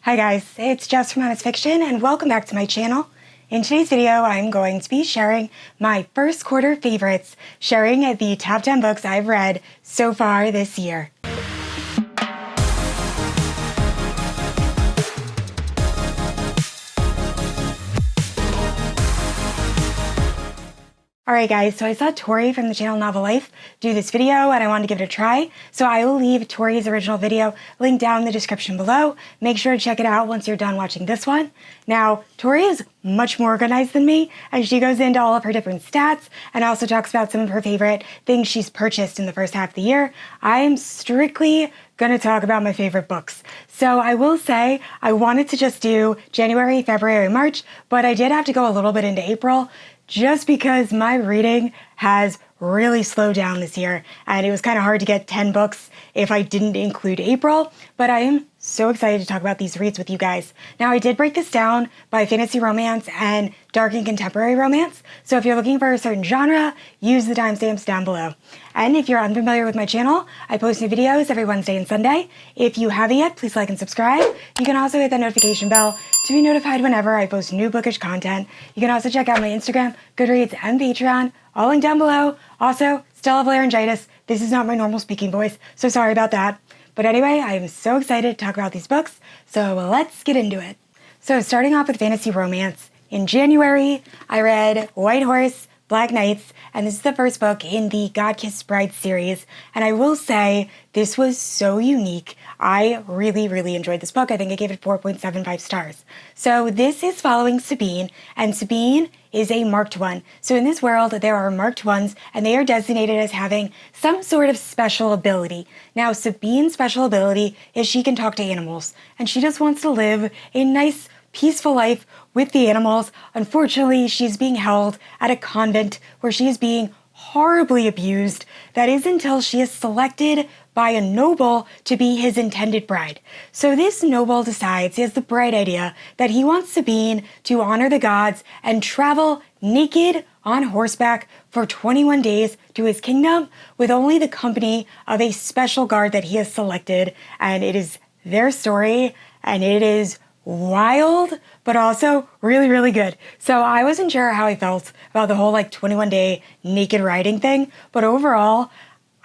Hi guys, it's Jess from Honest Fiction and welcome back to my channel. In today's video, I'm going to be sharing my first quarter favorites, sharing the top 10 books I've read so far this year. Alright guys, so I saw Tori from the channel Novel Life do this video and I wanted to give it a try. So I will leave Tori's original video linked down in the description below. Make sure to check it out once you're done watching this one. Now, Tori is much more organized than me and she goes into all of her different stats and also talks about some of her favorite things she's purchased in the first half of the year. I am strictly gonna talk about my favorite books. So I will say I wanted to just do January, February, March, but I did have to go a little bit into April just because my reading has really slowed down this year and it was kind of hard to get 10 books if I didn't include April, but I am so excited to talk about these reads with you guys. Now I did break this down by fantasy romance and dark and contemporary romance, so if you're looking for a certain genre, use the timestamps down below. And if you're unfamiliar with my channel, I post new videos every Wednesday and Sunday. If you haven't yet, please like and subscribe. You can also hit the notification bell to be notified whenever I post new bookish content. You can also check out my Instagram, Goodreads, and Patreon, all linked down below. Also, still have laryngitis. This is not my normal speaking voice, so sorry about that. But anyway, I am so excited to talk about these books, so let's get into it. So starting off with fantasy romance, in January, I read White Horse, Black Knights, and this is the first book in the Godkissed Bride series, and I will say this was so unique. I really enjoyed this book. I think I gave it 4.75 stars. So this is following Sabine, and Sabine is a marked one. So in this world, there are marked ones, and they are designated as having some sort of special ability. Now, Sabine's special ability is she can talk to animals, and she just wants to live a nice, peaceful life with the animals. Unfortunately, she's being held at a convent where she is being horribly abused. That is until she is selected by a noble to be his intended bride. So this noble decides, he has the bright idea, that he wants Sabine to honor the gods and travel naked on horseback for 21 days to his kingdom with only the company of a special guard that he has selected. And it is their story, and it is wild, but also really good. So I wasn't sure how I felt about the whole 21-day naked riding thing, but overall,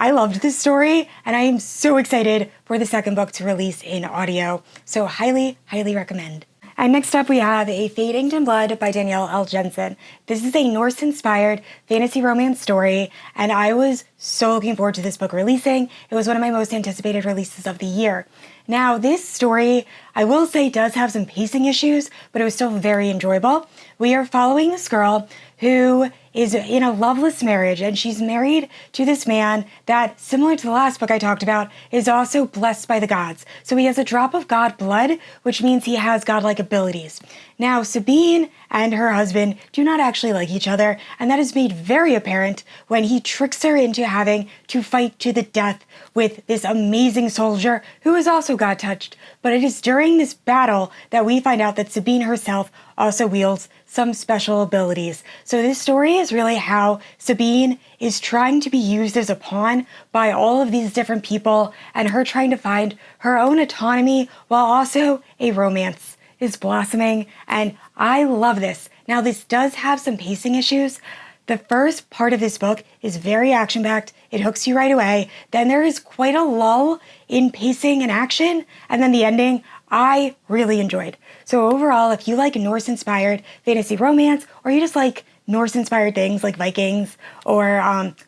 I loved this story and I am so excited for the second book to release in audio. So highly recommend. And next up we have A Fate Inked in Blood by Danielle L. Jensen. This is a Norse-inspired fantasy romance story, and I was so looking forward to this book releasing. It was one of my most anticipated releases of the year. Now, this story, I will say, does have some pacing issues, but it was still very enjoyable. We are following this girl who is in a loveless marriage, and she's married to this man that, similar to the last book I talked about, is also blessed by the gods. So he has a drop of god blood, which means he has godlike abilities. Now, Sabine and her husband do not actually like each other, and that is made very apparent when he tricks her into having to fight to the death with this amazing soldier who is also god-touched. But it is during this battle that we find out that Sabine herself also wields some special abilities. So this story is really how Sabine is trying to be used as a pawn by all of these different people and her trying to find her own autonomy while also a romance is blossoming, and I love this. Now, this does have some pacing issues. The first part of this book is very action-packed. It hooks you right away. Then there is quite a lull in pacing and action, and then the ending I really enjoyed. So overall, if you like Norse-inspired fantasy romance, or you just like Norse-inspired things like Vikings or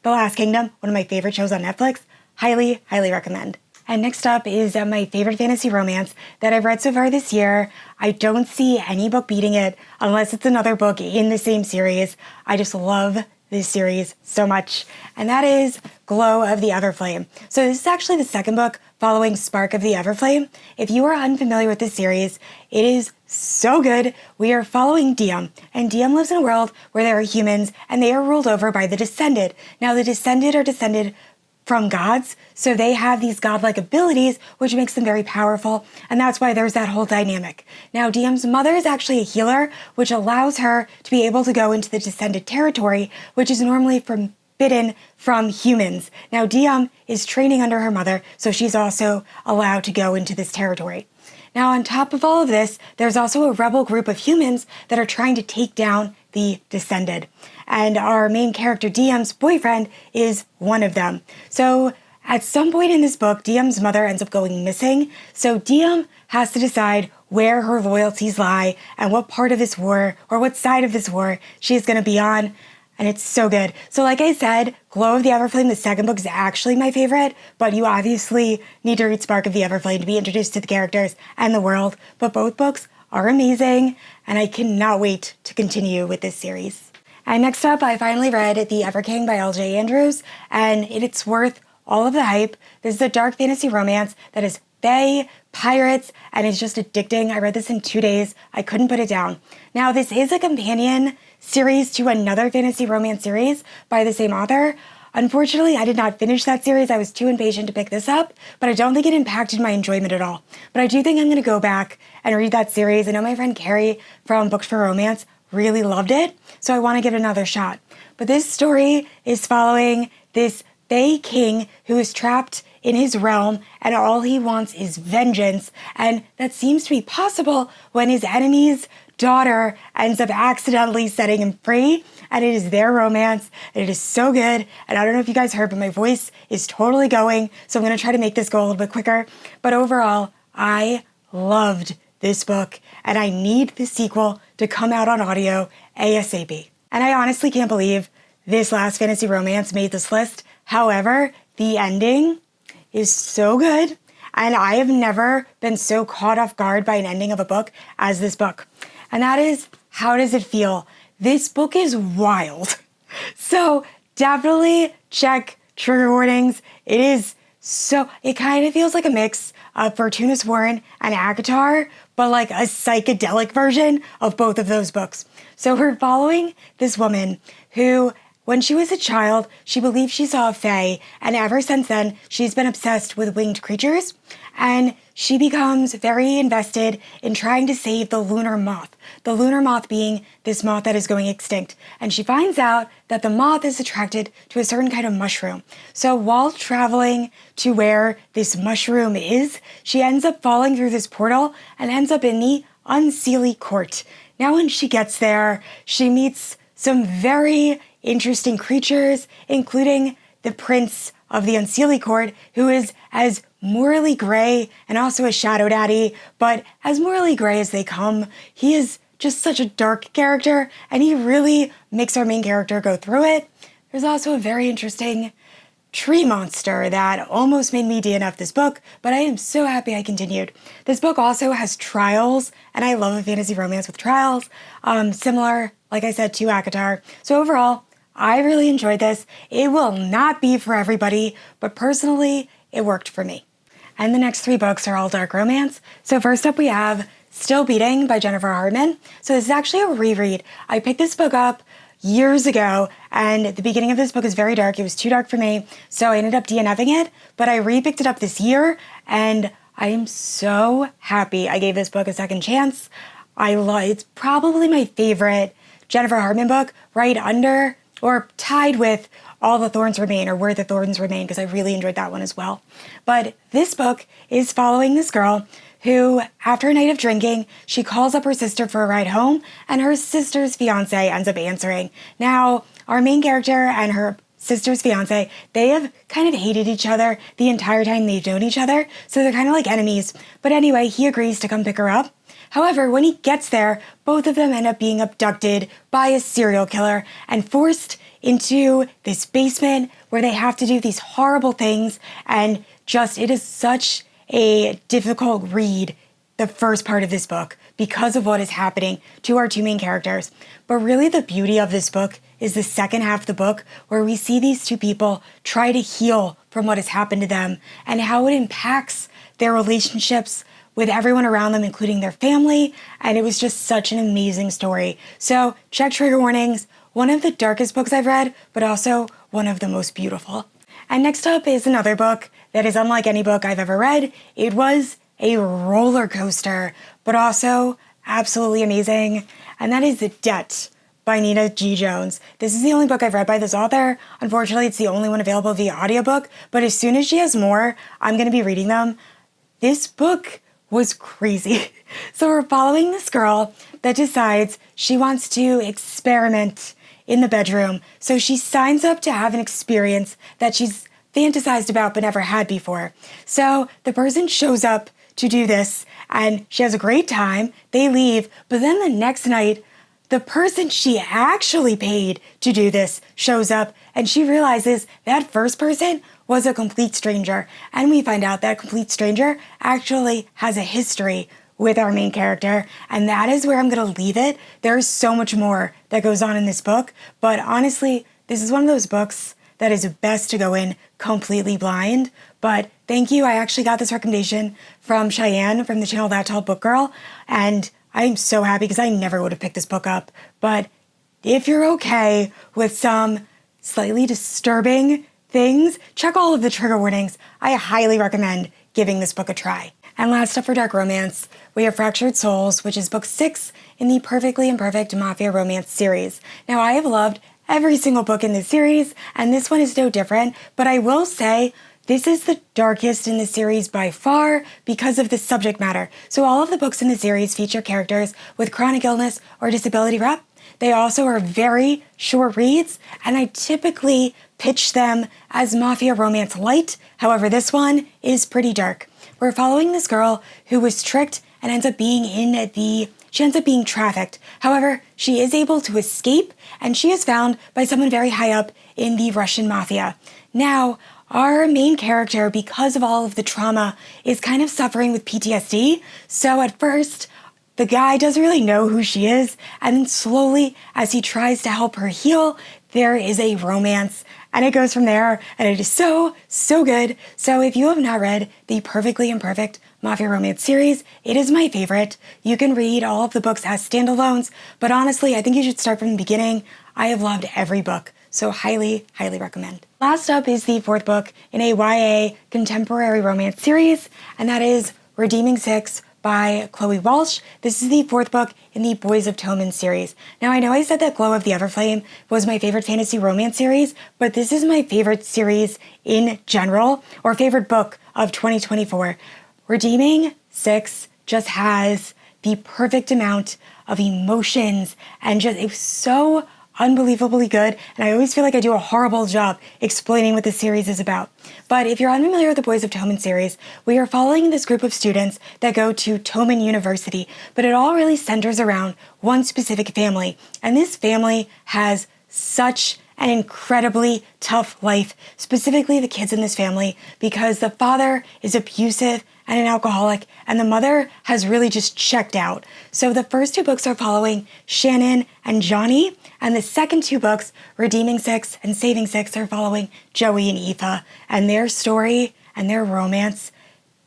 The Last Kingdom, one of my favorite shows on Netflix, highly recommend. And next up is my favorite fantasy romance that I've read so far this year. I don't see any book beating it unless it's another book in the same series. I just love this series so much, and that is Glow of the Everflame. So this is actually the second book following Spark of the Everflame. If you are unfamiliar with this series, it is so good. We are following Diem, and Diem lives in a world where there are humans, and they are ruled over by the Descended. Now, the Descended are descended from gods, so they have these godlike abilities, which makes them very powerful, and that's why there's that whole dynamic. Now, Diem's mother is actually a healer, which allows her to be able to go into the Descended territory, which is normally forbidden from humans. Now, Diem is training under her mother, so she's also allowed to go into this territory. Now, on top of all of this, there's also a rebel group of humans that are trying to take down the Descended. And our main character, Diem's boyfriend, is one of them. So at some point in this book, Diem's mother ends up going missing. So Diem has to decide where her loyalties lie and what part of this war, or what side of this war, she's going to be on. And it's so good. So like I said, Glow of the Everflame, the second book, is actually my favorite, but you obviously need to read Spark of the Everflame to be introduced to the characters and the world. But both books are amazing, and I cannot wait to continue with this series. And next up, I finally read The Everking by L.J. Andrews, and it's worth all of the hype. This is a dark fantasy romance that is fae, pirates, and it's just addicting. I read this in 2 days. I couldn't put it down. Now, this is a companion series to another fantasy romance series by the same author. Unfortunately, I did not finish that series. I was too impatient to pick this up, but I don't think it impacted my enjoyment at all. But I do think I'm going to go back and read that series. I know my friend Carrie from Books for Romance really loved it, so I want to give it another shot. But this story is following this fae king who is trapped in his realm, and all he wants is vengeance, and that seems to be possible when his enemy's daughter ends up accidentally setting him free, and it is their romance. It is so good, and I don't know if you guys heard, but my voice is totally going, so I'm going to try to make this go a little bit quicker. But overall, I loved this book, and I need the sequel to come out on audio ASAP. And I honestly can't believe this last fantasy romance made this list. However, the ending is so good, and I have never been so caught off guard by an ending of a book as this book. And that is, How Does It Feel? This book is wild. So definitely check trigger warnings. It kind of feels like a mix of Fortuna's Warren and Akatar, but like a psychedelic version of both of those books. So we're following this woman who, when she was a child, she believed she saw a fae, and ever since then, she's been obsessed with winged creatures, and she becomes very invested in trying to save the lunar moth being this moth that is going extinct. And she finds out that the moth is attracted to a certain kind of mushroom. So while traveling to where this mushroom is, she ends up falling through this portal and ends up in the Unseelie Court. Now when she gets there, she meets some very interesting creatures, including the Prince of the Unseelie Court, who is as morally gray and also a shadow daddy, but as morally gray as they come. He is just such a dark character, and he really makes our main character go through it. There's also a very interesting tree monster that almost made me DNF this book, but I am so happy I continued. This book also has trials, and I love a fantasy romance with trials, similar, like I said, to Akatar. So overall, I really enjoyed this. It will not be for everybody, but personally, it worked for me. And the next 3 books are all dark romance. So first up we have Still Beating by Jennifer Hartmann. So this is actually a reread. I picked this book up years ago, and the beginning of this book is very dark. It was too dark for me, so I ended up DNFing it, but I re-picked it up this year, and I am so happy I gave this book a second chance. It's probably my favorite Jennifer Hartmann book, right under or tied with All the Thorns Remain, or Where the Thorns Remain, because I really enjoyed that one as well. But this book is following this girl who, after a night of drinking, she calls up her sister for a ride home, and her sister's fiance ends up answering. Now, our main character and her sister's fiance, they have kind of hated each other the entire time they've known each other, so they're kind of like enemies. But anyway, he agrees to come pick her up. However, when he gets there, both of them end up being abducted by a serial killer and forced into this basement where they have to do these horrible things, and it is such a difficult read, the first part of this book, because of what is happening to our 2 main characters. But really the beauty of this book is the second half of the book, where we see these 2 people try to heal from what has happened to them and how it impacts their relationships with everyone around them, including their family, and it was just such an amazing story. So check trigger warnings. One of the darkest books I've read, but also one of the most beautiful. And next up is another book that is unlike any book I've ever read. It was a roller coaster, but also absolutely amazing, and that is The Debt by Nina G. Jones. This is the only book I've read by this author. Unfortunately, it's the only one available via audiobook, but as soon as she has more, I'm going to be reading them. This book was crazy. So we're following this girl that decides she wants to experiment in the bedroom. So she signs up to have an experience that she's fantasized about but never had before. So the person shows up to do this and she has a great time. They leave, but then the next night, the person she actually paid to do this shows up and she realizes that first person was a complete stranger. And we find out that complete stranger actually has a history with our main character. And that is where I'm going to leave it. There's so much more that goes on in this book. But honestly, this is one of those books that is best to go in completely blind. But thank you. I actually got this recommendation from Cheyenne from the channel That Tall Book Girl. And I'm so happy because I never would have picked this book up. But if you're okay with some slightly disturbing things, check all of the trigger warnings. I highly recommend giving this book a try. And last up for dark romance, we have Fractured Souls, which is book 6 in the Perfectly Imperfect Mafia romance series. Now, I have loved every single book in this series, and this one is no different, but I will say this is the darkest in the series by far because of the subject matter. So all of the books in the series feature characters with chronic illness or disability rep. They also are very short reads, and I typically pitch them as Mafia romance light. However, this one is pretty dark. We're following this girl who was tricked and ends up being she ends up being trafficked. However, she is able to escape, and she is found by someone very high up in the Russian mafia. Now, our main character, because of all of the trauma, is kind of suffering with PTSD. So at first, the guy doesn't really know who she is, and then slowly, as he tries to help her heal, there is a romance, and it goes from there, and it is so, so good. So if you have not read the Perfectly Imperfect Mafia romance series, it is my favorite. You can read all of the books as standalones, but honestly, I think you should start from the beginning. I have loved every book, so highly, highly recommend. Last up is the 4th book in a YA contemporary romance series, and that is Redeeming Six by Chloe Walsh. This is the 4th book in the Boys of Tommen series. Now, I know I said that Glow of the Everflame was my favorite fantasy romance series, but this is my favorite series in general, or favorite book of 2024. Redeeming Six just has the perfect amount of emotions, and it was so unbelievably good, and I always feel like I do a horrible job explaining what the series is about. But if you're unfamiliar with the Boys of Tommen series, we are following this group of students that go to Tommen University, but it all really centers around one specific family, and this family has such an incredibly tough life, specifically the kids in this family, because the father is abusive and an alcoholic, and the mother has really just checked out. So the first 2 books are following Shannon and Johnny, and the second 2 books, Redeeming Six and Saving Six, are following Joey and Aoife, and their story and their romance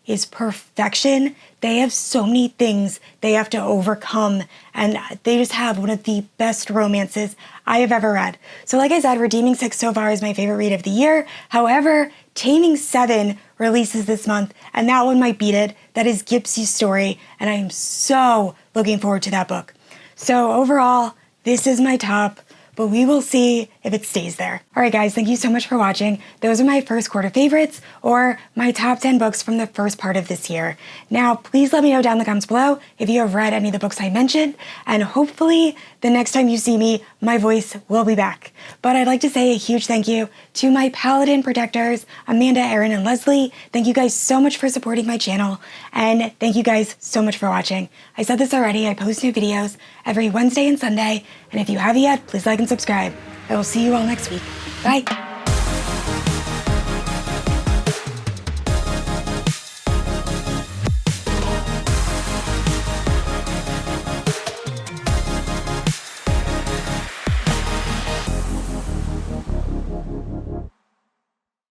is perfection. They have so many things they have to overcome, and they just have one of the best romances I have ever read. So like I said, Redeeming Six so far is my favorite read of the year. However, Taming 7 releases this month, and that one might beat it. That is Gypsy's story, and I am so looking forward to that book. So overall, this is my top, but we will see if it stays there. All right, guys, thank you so much for watching. Those are my first quarter favorites, or my top 10 books from the first part of this year. Now, please let me know down in the comments below if you have read any of the books I mentioned, and hopefully the next time you see me, my voice will be back. But I'd like to say a huge thank you to my Paladin protectors, Amanda, Erin, and Leslie. Thank you guys so much for supporting my channel, and thank you guys so much for watching. I said this already, I post new videos every Wednesday and Sunday, and if you haven't yet, please like and subscribe. I will see you all next week. Bye.